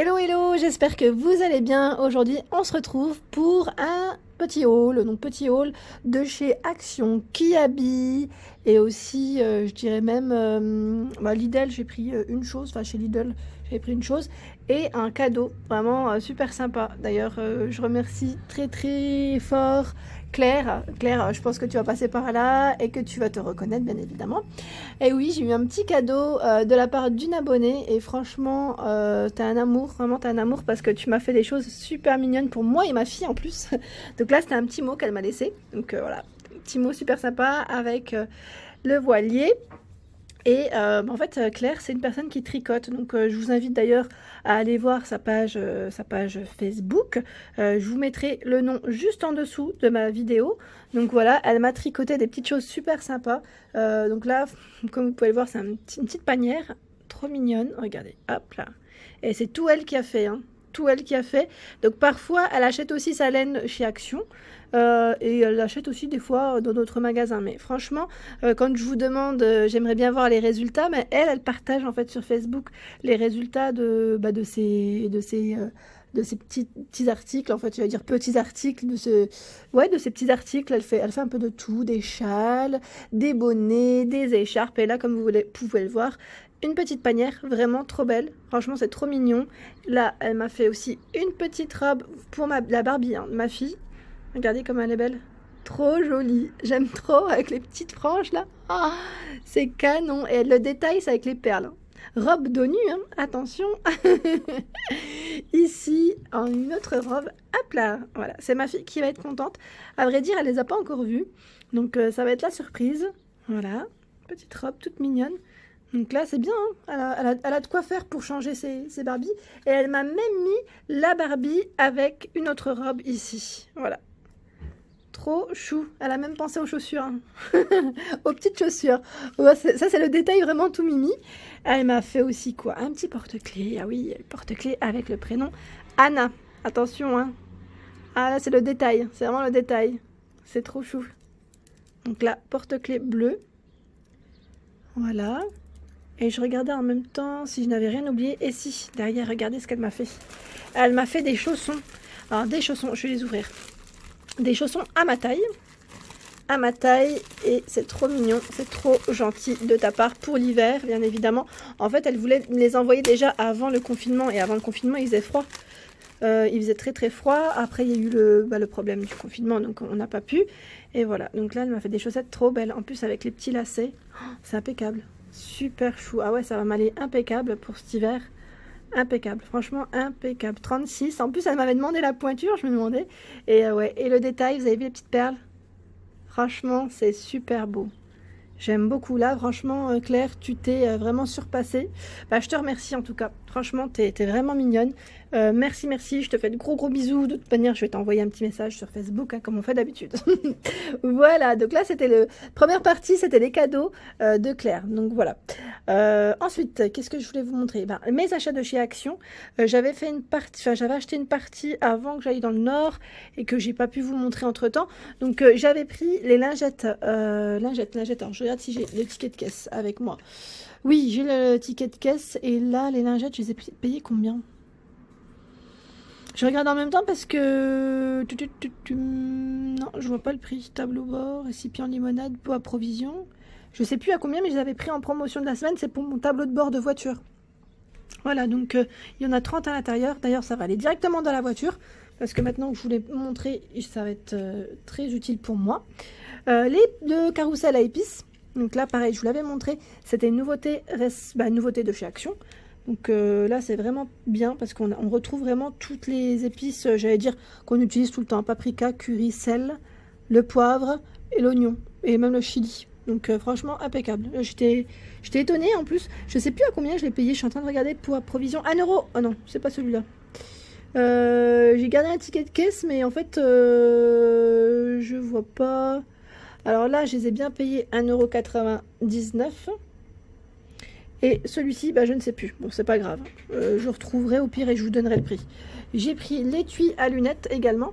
Hello hello, j'espère que vous allez bien. Aujourd'hui, on se retrouve pour un petit haul, donc petit haul de chez Action Kiabi et aussi, je dirais même, Lidl, j'ai pris une chose, enfin chez Lidl, j'ai pris une chose et un cadeau, vraiment super sympa. D'ailleurs, je remercie très très fort Claire. Claire, je pense que tu vas passer par là et que tu vas te reconnaître, bien évidemment. Et oui, j'ai eu un petit cadeau de la part d'une abonnée et franchement, t'as un amour, vraiment t'as un amour parce que tu m'as fait des choses super mignonnes pour moi et ma fille en plus. Donc là, c'était un petit mot qu'elle m'a laissé. Donc voilà, petit mot super sympa avec le voilier. Et en fait, Claire, c'est une personne qui tricote. Donc je vous invite d'ailleurs à aller voir sa page Facebook. Je vous mettrai le nom juste en dessous de ma vidéo. Donc voilà, elle m'a tricoté des petites choses super sympas. Donc là, comme vous pouvez le voir, c'est une petite panière trop mignonne. Regardez, hop là. Et c'est tout elle qui a fait, hein. Tout elle qui a fait. Donc parfois, elle achète aussi sa laine chez Action. Et elle l'achète aussi des fois dans d'autres magasins. Mais franchement, quand je vous demande, j'aimerais bien voir les résultats, mais elle partage en fait sur Facebook les résultats de ces petits articles, en fait, je vais dire petits articles de ces petits articles. Elle fait un peu de tout, des châles, des bonnets, des écharpes. Et là, comme vous pouvez le voir, une petite panière, vraiment trop belle. Franchement, c'est trop mignon. Là, elle m'a fait aussi une petite robe pour la Barbie, hein, ma fille. Regardez comme elle est belle. Trop jolie. J'aime trop avec les petites franges là. Ah, c'est canon. Et le détail, c'est avec les perles. Robe dos nu, hein. Attention. Ici, en une autre robe. Hop là. Voilà, c'est ma fille qui va être contente. À vrai dire, elle les a pas encore vues. Donc ça va être la surprise. Voilà. Petite robe toute mignonne. Donc là, c'est bien, hein. Elle a de quoi faire pour changer ses Barbies. Et elle m'a même mis la Barbie avec une autre robe ici. Voilà. Trop chou. Elle a même pensé aux chaussures, hein. Aux petites chaussures. Ouais, ça, c'est le détail vraiment tout mimi. Elle m'a fait aussi quoi? Un petit porte-clés. Ah oui, le porte-clés avec le prénom Anna. Attention, hein. Ah là, c'est le détail. C'est vraiment le détail. C'est trop chou. Donc là, porte-clés bleu. Voilà. Et je regardais en même temps si je n'avais rien oublié. Et si, derrière, regardez ce qu'elle m'a fait. Elle m'a fait des chaussons. Alors, des chaussons, je vais les ouvrir. Des chaussons à ma taille. À ma taille. Et c'est trop mignon. C'est trop gentil de ta part pour l'hiver, bien évidemment. En fait, elle voulait me les envoyer déjà avant le confinement. Et avant le confinement, il faisait froid. Il faisait très très froid. Après, il y a eu le problème du confinement. Donc, on n'a pas pu. Et voilà. Donc là, elle m'a fait des chaussettes trop belles. En plus, avec les petits lacets. Oh, c'est impeccable. Super chou. Ah ouais, ça va m'aller impeccable pour cet hiver. Impeccable. Franchement, impeccable. 36. En plus, elle m'avait demandé la pointure, je me demandais. Et ouais. Et le détail, vous avez vu les petites perles? Franchement, c'est super beau. J'aime beaucoup. Là, franchement, Claire, tu t'es vraiment surpassée. Bah, je te remercie en tout cas. Franchement, t'es vraiment mignonne. Merci, merci. Je te fais de gros bisous. De toute manière, je vais t'envoyer un petit message sur Facebook, hein, comme on fait d'habitude. Voilà. Donc là, c'était première partie, c'était les cadeaux de Claire. Donc voilà. Ensuite, qu'est-ce que je voulais vous montrer? Ben, mes achats de chez Action. J'avais fait une partie, enfin, j'avais acheté une partie avant que j'aille dans le Nord et que j'ai pas pu vous montrer entre temps. Donc j'avais pris les lingettes. Alors, je regarde si j'ai le ticket de caisse avec moi. Oui, j'ai le ticket de caisse et là, les lingettes, je les ai payées combien? Je regarde en même temps parce que... Non, je vois pas le prix. Tableau bord, récipient limonade, pot à provision. Je sais plus à combien, mais je les avais pris en promotion de la semaine. C'est pour mon tableau de bord de voiture. Voilà, donc il y en a 30 à l'intérieur. D'ailleurs, ça va aller directement dans la voiture. Parce que maintenant que je vous l'ai montré, ça va être très utile pour moi. Le carrousel à épices. Donc là, pareil, je vous l'avais montré. C'était une nouveauté de chez Action. Donc là, c'est vraiment bien parce qu'on retrouve vraiment toutes les épices, j'allais dire, qu'on utilise tout le temps. Paprika, curry, sel, le poivre et l'oignon. Et même le chili. Donc franchement, impeccable. J'étais étonnée en plus. Je sais plus à combien je l'ai payé. Je suis en train de regarder pour la provision. 1 euro. Oh non, c'est pas celui-là. J'ai gardé un ticket de caisse, mais en fait, je vois pas... Alors là, je les ai bien payés 1,99 €. Et celui-ci, bah, je ne sais plus. Bon, c'est pas grave. Je retrouverai au pire et je vous donnerai le prix. J'ai pris l'étui à lunettes également.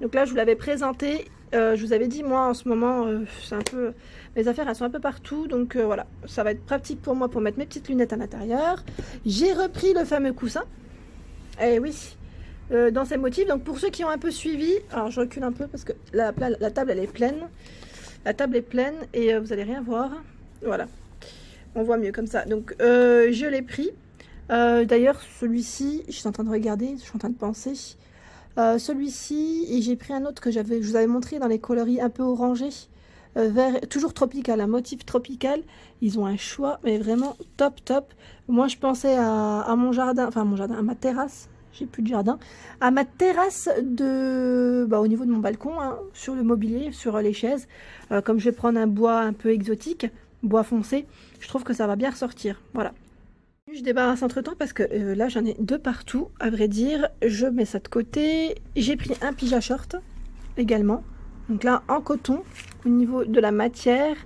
Donc là, je vous l'avais présenté. Je vous avais dit, moi, en ce moment, c'est un peu... Mes affaires, elles sont un peu partout. Donc voilà, ça va être pratique pour moi pour mettre mes petites lunettes à l'intérieur. J'ai repris le fameux coussin. Eh oui, dans ces motifs. Donc pour ceux qui ont un peu suivi, alors je recule un peu parce que la table elle est pleine. La table est pleine et vous allez rien voir. Voilà, on voit mieux comme ça. Donc je l'ai pris. D'ailleurs celui-ci, je suis en train de regarder, je suis en train de penser. Celui-ci, et j'ai pris un autre que je vous avais montré dans les coloris un peu orangés. Vert, toujours tropical, un motif tropical. Ils ont un choix, mais vraiment top, top. Moi, je pensais à mon jardin, enfin mon jardin, à ma terrasse. J'ai plus de jardin. À ma terrasse au niveau de mon balcon, hein, sur le mobilier, sur les chaises. Comme je vais prendre un bois un peu exotique, bois foncé, je trouve que ça va bien ressortir. Voilà. Je débarrasse entre temps parce que là j'en ai deux partout, à vrai dire. Je mets ça de côté. J'ai pris un pyjama short également. Donc là en coton au niveau de la matière.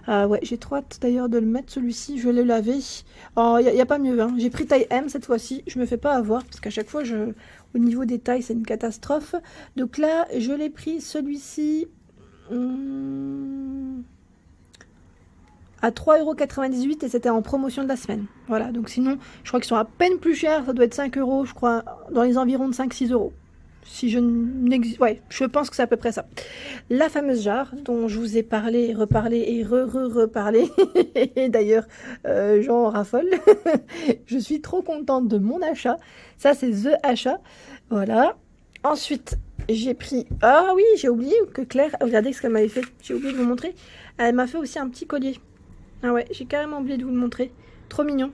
Ouais, j'ai trop hâte d'ailleurs de le mettre celui-ci. Je vais le laver. Oh, il n'y a pas mieux. Hein. J'ai pris taille M cette fois-ci. Je me fais pas avoir parce qu'à chaque fois au niveau des tailles c'est une catastrophe. Donc là je l'ai pris celui-ci. À 3,98 € et c'était en promotion de la semaine. Voilà, donc sinon, je crois qu'ils sont à peine plus chers, ça doit être 5 €, je crois, dans les environs de 5-6 €. Si je n'existe... Ouais, je pense que c'est à peu près ça. La fameuse jarre dont je vous ai parlé, reparlé et reparlé. Et d'ailleurs, j'en raffole. Je suis trop contente de mon achat. Ça, c'est The Achat. Voilà. Ensuite, j'ai pris... Ah oui, j'ai oublié que Claire... Regardez ce qu'elle m'avait fait. J'ai oublié de vous montrer. Elle m'a fait aussi un petit collier. Ah ouais, j'ai carrément oublié de vous le montrer. Trop mignon.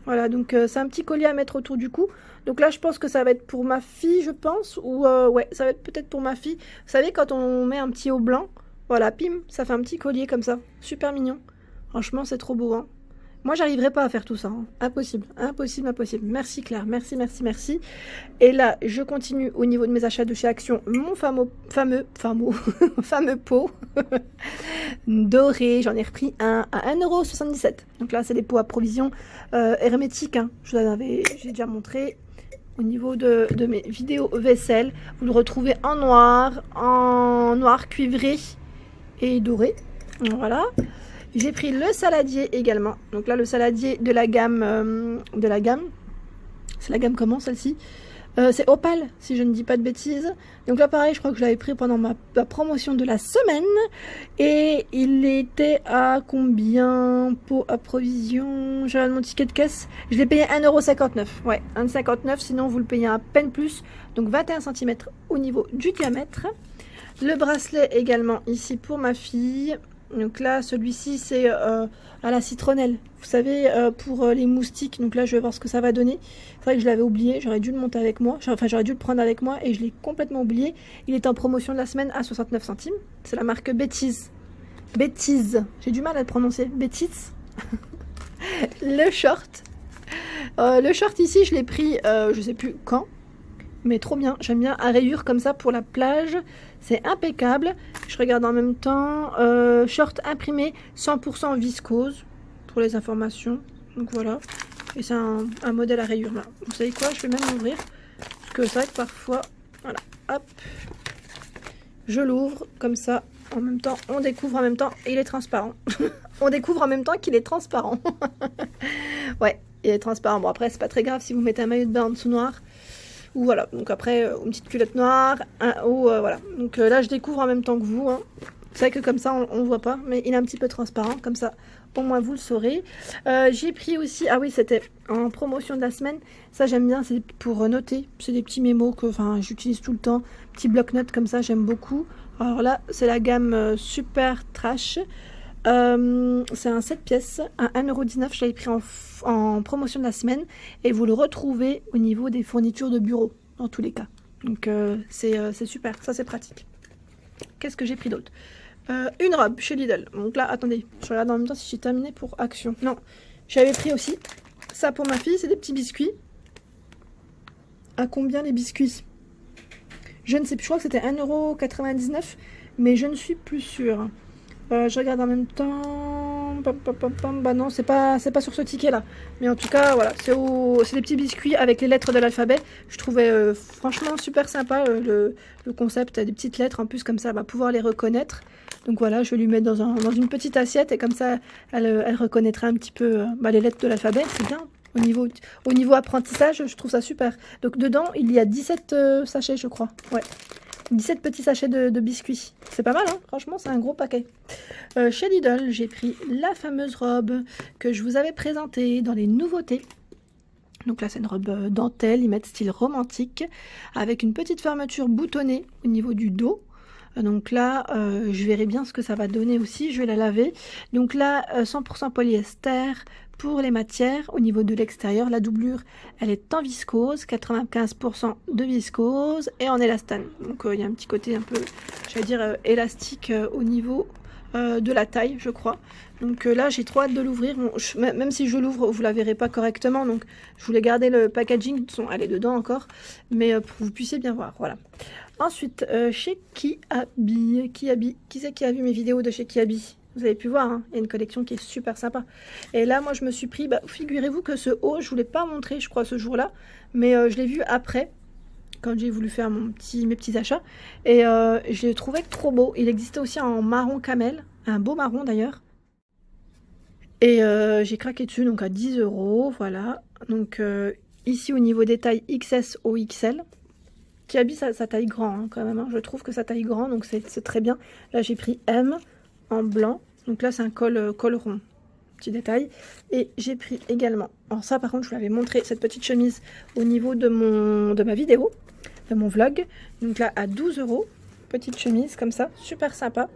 Voilà, donc c'est un petit collier à mettre autour du cou. Donc là, je pense que ça va être pour ma fille, je pense. Ou ouais, ça va être peut-être pour ma fille. Vous savez, quand on met un petit haut blanc, voilà, pim, ça fait un petit collier comme ça. Super mignon. Franchement, c'est trop beau, hein. Moi, j'arriverai pas à faire tout ça. Hein. Impossible, impossible, impossible. Merci Claire, merci, merci, merci. Et là, je continue au niveau de mes achats de chez Action. Mon fameux pot doré. J'en ai repris un à 1,77 €. Donc là, c'est des pots à provision hermétiques. Hein. J'ai déjà montré au niveau de mes vidéos vaisselle. Vous le retrouvez en noir cuivré et doré. Voilà. J'ai pris le saladier également. Donc là, le saladier de la gamme. C'est la gamme comment celle-ci? C'est Opal, si je ne dis pas de bêtises. Donc là, pareil, je crois que je l'avais pris pendant ma promotion de la semaine. Et il était à combien? Pot à provision. J'ai mon ticket de caisse. Je l'ai payé 1,59 €. Ouais, 1,59 €. Sinon, vous le payez à peine plus. Donc 21 cm au niveau du diamètre. Le bracelet également ici pour ma fille. Donc là, celui-ci, c'est à la citronnelle. Vous savez, pour les moustiques. Donc là, je vais voir ce que ça va donner. C'est vrai que je l'avais oublié. J'aurais dû le monter avec moi. Enfin, j'aurais dû le prendre avec moi et je l'ai complètement oublié. Il est en promotion de la semaine à 69 centimes. C'est la marque Bêtise. Bêtise. J'ai du mal à le prononcer. Bêtise. Le short. Le short ici, je l'ai pris, je sais plus quand. Mais trop bien, j'aime bien à rayures comme ça pour la plage, c'est impeccable. Je regarde en même temps, short imprimé 100% viscose pour les informations. Donc voilà, et c'est un modèle à rayures là. Vous savez quoi, je vais même l'ouvrir parce que c'est vrai que parfois, voilà, hop, je l'ouvre comme ça. En même temps, on découvre en même temps et il est transparent. On découvre en même temps qu'il est transparent. Ouais, il est transparent. Bon après, c'est pas très grave si vous mettez un maillot de bain en dessous noir. Ou voilà, donc après une petite culotte noire, un haut, voilà. Donc là je découvre en même temps que vous, hein. C'est vrai que comme ça on voit pas, mais il est un petit peu transparent, comme ça au moins vous le saurez. J'ai pris aussi, ah oui c'était en promotion de la semaine, ça j'aime bien, c'est pour noter, c'est des petits mémos que j'utilise tout le temps, petits bloc-notes comme ça, j'aime beaucoup. Alors là c'est la gamme Super Trash. C'est un 7 pièces à 1,19 €. Je l'avais pris en promotion de la semaine et vous le retrouvez au niveau des fournitures de bureau dans tous les cas. Donc c'est super, ça c'est pratique. Qu'est-ce que j'ai pris d'autre? Une robe chez Lidl. Donc là, attendez, je regarde en même temps si j'ai terminé pour Action. Non, j'avais pris aussi ça pour ma fille, c'est des petits biscuits. À combien les biscuits? Je ne sais plus, je crois que c'était 1,99 €, mais je ne suis plus sûre. Je regarde en même temps. Bah non, c'est pas sur ce ticket là. Mais en tout cas, voilà, c'est des petits biscuits avec les lettres de l'alphabet. Je trouvais franchement super sympa le concept des petites lettres. En plus, comme ça, elle va pouvoir les reconnaître. Donc voilà, je vais lui mettre dans une petite assiette et comme ça, elle reconnaîtra un petit peu les lettres de l'alphabet. C'est bien. Au niveau apprentissage, je trouve ça super. Donc dedans, il y a 17 sachets, je crois. Ouais. 17 petits sachets de biscuits. C'est pas mal, hein. Franchement, c'est un gros paquet. Chez Lidl, j'ai pris la fameuse robe que je vous avais présentée dans les nouveautés. Donc là, c'est une robe dentelle, ils mettent style romantique, avec une petite fermeture boutonnée au niveau du dos. Donc là, je verrai bien ce que ça va donner aussi, je vais la laver. Donc là, 100% polyester pour les matières. Au niveau de l'extérieur, la doublure, elle est en viscose, 95% de viscose et en élastane. Donc il y a un petit côté un peu, j'allais dire, élastique au niveau de la taille, je crois. Donc là, j'ai trop hâte de l'ouvrir. Bon, même si je l'ouvre, vous la verrez pas correctement. Donc je voulais garder le packaging. Elle est dedans encore. Mais pour que vous puissiez bien voir. Voilà. Ensuite, chez Kiabi. Qui c'est qui a vu mes vidéos de chez Kiabi? Vous avez pu voir, hein, il y a une collection qui est super sympa. Et là, moi, je me suis pris... figurez-vous que ce haut, je voulais pas montrer, je crois, ce jour-là. Mais je l'ai vu après, quand j'ai voulu faire mes petits achats. Et je l'ai trouvé trop beau. Il existait aussi en marron camel. Un beau marron, d'ailleurs. Et j'ai craqué dessus, donc à 10 €, voilà. Donc ici, au niveau des tailles XS au XL. Kiabi, ça taille grand, hein, quand même. Hein. Je trouve que ça taille grand, donc c'est très bien. Là, j'ai pris M en blanc. Donc là, c'est un col rond. Petit détail. Et j'ai pris également... Alors ça, par contre, je vous l'avais montré, cette petite chemise au niveau de ma vidéo, de mon vlog. Donc là, à 12 €. Petite chemise, comme ça. Super sympa.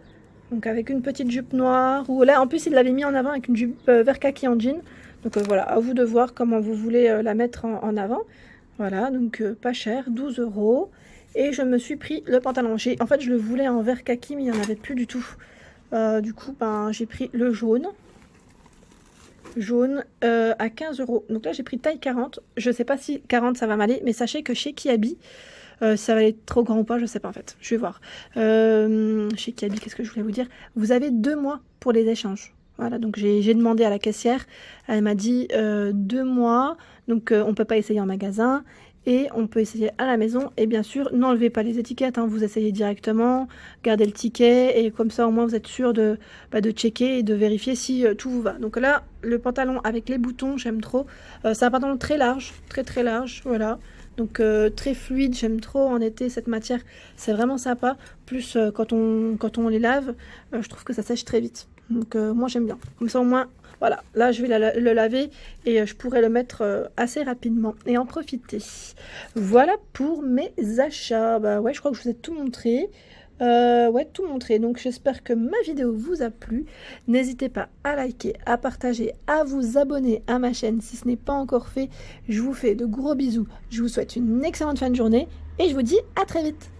Donc avec une petite jupe noire. Ou là, en plus, il l'avait mis en avant avec une jupe vert kaki en jean. Donc voilà, à vous de voir comment vous voulez la mettre en avant. Voilà, donc pas cher, 12 €. Et je me suis pris le pantalon. En fait, je le voulais en vert kaki, mais il n'y en avait plus du tout. Du coup, j'ai pris le jaune. Jaune à 15 €. Donc là, j'ai pris taille 40. Je ne sais pas si 40, ça va m'aller. Mais sachez que chez Kiabi, ça va être trop grand ou pas, je ne sais pas en fait. Je vais voir. Chez Kiabi, qu'est-ce que je voulais vous dire? Vous avez 2 mois pour les échanges. Voilà, donc j'ai demandé à la caissière, elle m'a dit 2 mois, donc on ne peut pas essayer en magasin et on peut essayer à la maison. Et bien sûr, n'enlevez pas les étiquettes, hein, vous essayez directement, gardez le ticket et comme ça au moins vous êtes sûr de checker et de vérifier si tout vous va. Donc là, le pantalon avec les boutons, j'aime trop. C'est un pantalon très large, très large, voilà. Donc très fluide, j'aime trop en été cette matière, c'est vraiment sympa. Plus quand on les lave, je trouve que ça sèche très vite. Donc moi j'aime bien. Comme ça au moins, voilà, là je vais le laver et je pourrai le mettre assez rapidement et en profiter. Voilà pour mes achats. Bah ouais, je crois que je vous ai tout montré. Ouais, tout montré. Donc j'espère que ma vidéo vous a plu. N'hésitez pas à liker, à partager, à vous abonner à ma chaîne si ce n'est pas encore fait. Je vous fais de gros bisous. Je vous souhaite une excellente fin de journée et je vous dis à très vite.